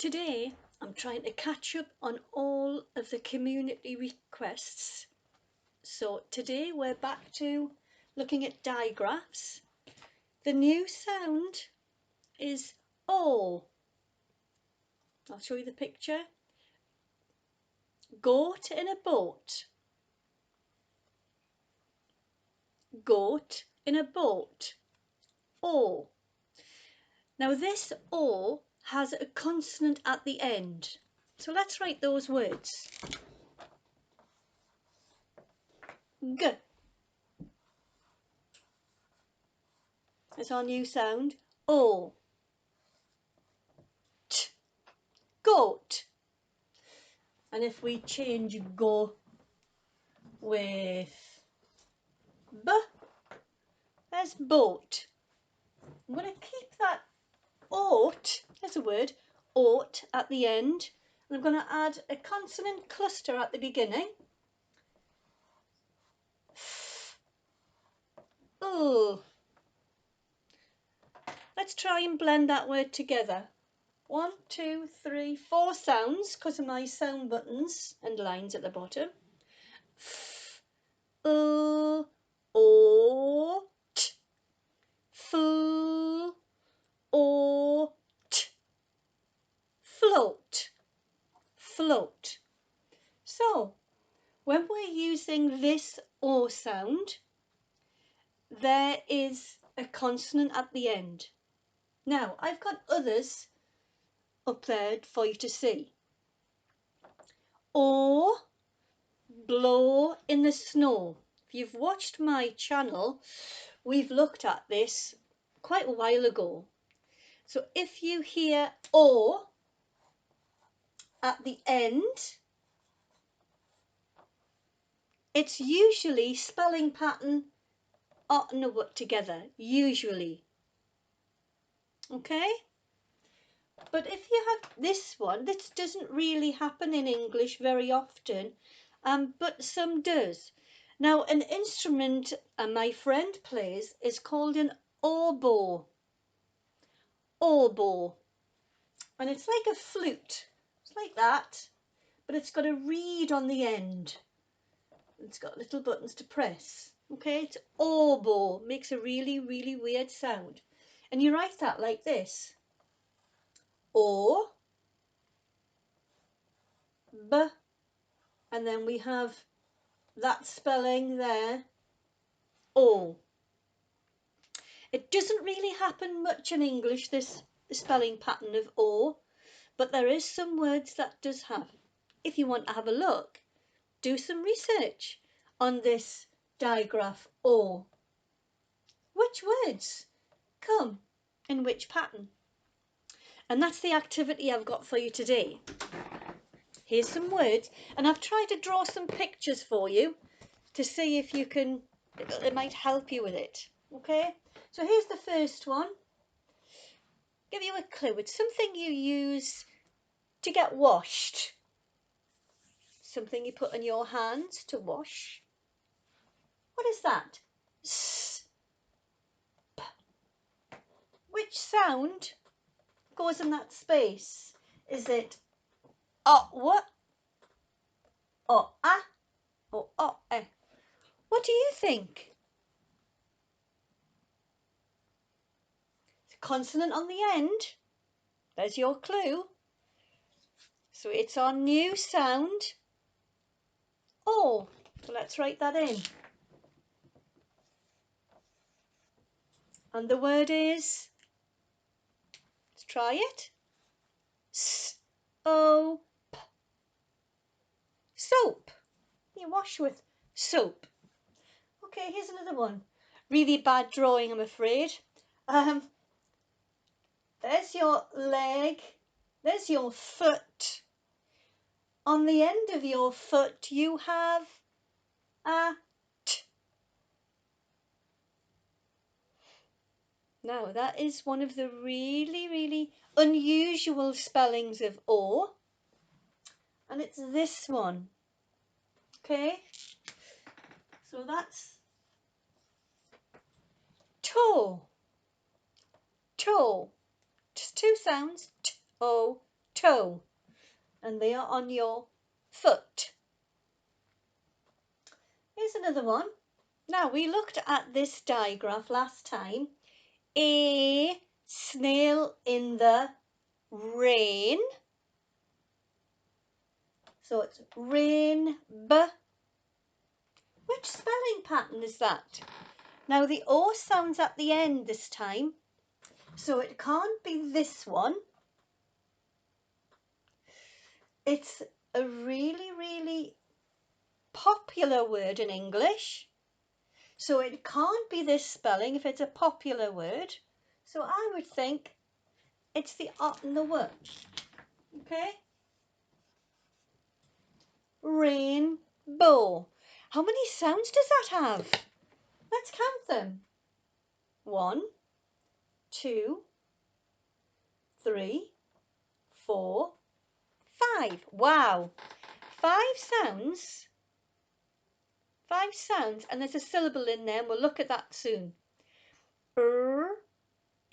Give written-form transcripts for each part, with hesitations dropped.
Today I'm trying to catch up on all of the community requests. So today we're back to looking at digraphs. The new sound is O. I'll show you the picture. Goat in a boat. Goat in a boat. O. Now this O has a consonant at the end. So let's write those words. G. That's our new sound. O. T. Goat. And if we change go with b, there's boat. I'm going to keep that oat, there's a word, oat at the end. And I'm going to add a consonant cluster at the beginning. Oh. Let's try and blend that word together. 1, 2, 3, 4 sounds because of my sound buttons and lines at the bottom. F, o, t, f, o, t, float, float. So when we're using this O sound, there is a consonant at the end. Now I've got others up there for you to see. O, blow in the snow. If you've watched my channel, we've looked at this quite a while ago. So if you hear O at the end, it's usually spelling pattern O and a W together, usually. Okay? But if you have this one, this doesn't really happen in English very often, but some does. Now, an instrument my friend plays is called an oboe. Oboe. And it's like a flute. It's like that, but it's got a reed on the end. It's got little buttons to press. Okay, it's oboe. Makes a really, really weird sound. And you write that like this. O, B, and then we have that spelling there, O. It doesn't really happen much in English, this spelling pattern of O, but there is some words that does have. If you want to have a look, do some research on this digraph O. Which words come in which pattern? And that's the activity I've got for you today. Here's some words, and I've tried to draw some pictures for you to see if you can, it might help you with it. Okay, so here's the first one. Give you a clue. It's something you use to get washed. Something you put on your hands to wash. What is that? S, p. Which sound goes in that space? Is it what? Or ah? Or eh? What do you think? It's a consonant on the end. There's your clue. So it's our new sound. Oh, so let's write that in. And the word is, let's try it. S-O-P. Soap. You wash with soap. Okay, here's another one. Really bad drawing, I'm afraid. There's your leg. There's your foot. On the end of your foot, you have a T. Now, that is one of the really, really unusual spellings of O. And it's this one. Okay? So that's toe. Toe. Just two sounds. T-O, toe, and they are on your foot. Here's another one. Now, we looked at this digraph last time. A snail in the rain. So it's rain, b. Which spelling pattern is that? Now, the O sounds at the end this time, so it can't be this one. It's a really, really popular word in English. So it can't be this spelling if it's a popular word. So I would think it's the O and the W. Okay? Rainbow. How many sounds does that have? Let's count them. 1, 2, 3, 4, 5. Wow. 5 sounds. 5 sounds, and there's a syllable in there, and we'll look at that soon.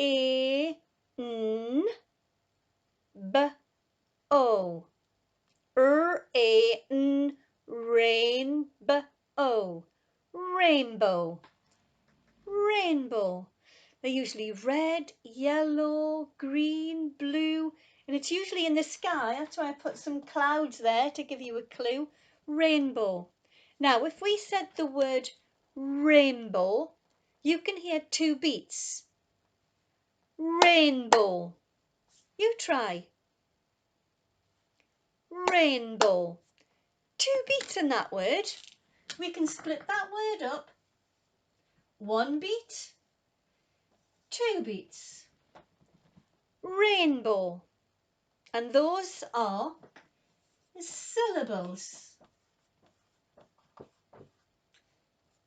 A, N, B, O. A, N, rainbow. Rainbow. Rainbow. They're usually red, yellow, green, blue, and it's usually in the sky. That's why I put some clouds there to give you a clue. Rainbow. Now, if we said the word rainbow, you can hear 2 beats. Rainbow. You try. Rainbow. 2 beats in that word. We can split that word up. 1 beat, 2 beats. Rainbow. And those are syllables.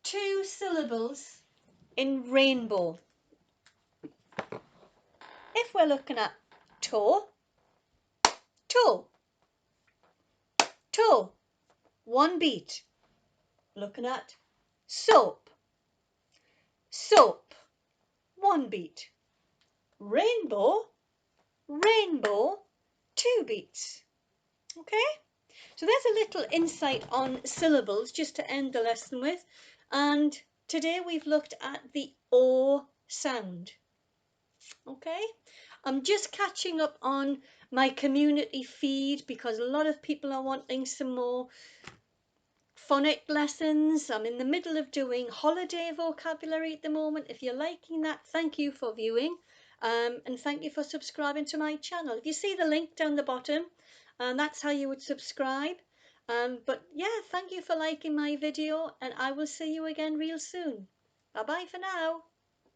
2 syllables in rainbow. If we're looking at toe, toe, toe, 1 beat. Looking at soap, soap, 1 beat. Rainbow, rainbow, 2 beats. Okay? So there's a little insight on syllables just to end the lesson with. And today we've looked at the O sound. Okay? I'm just catching up on my community feed because a lot of people are wanting some more phonic lessons. I'm in the middle of doing holiday vocabulary at the moment. If you're liking that, thank you for viewing. And thank you for subscribing to my channel. If you see the link down the bottom, that's how you would subscribe. But yeah, thank you for liking my video, and I will see you again real soon. Bye bye for now.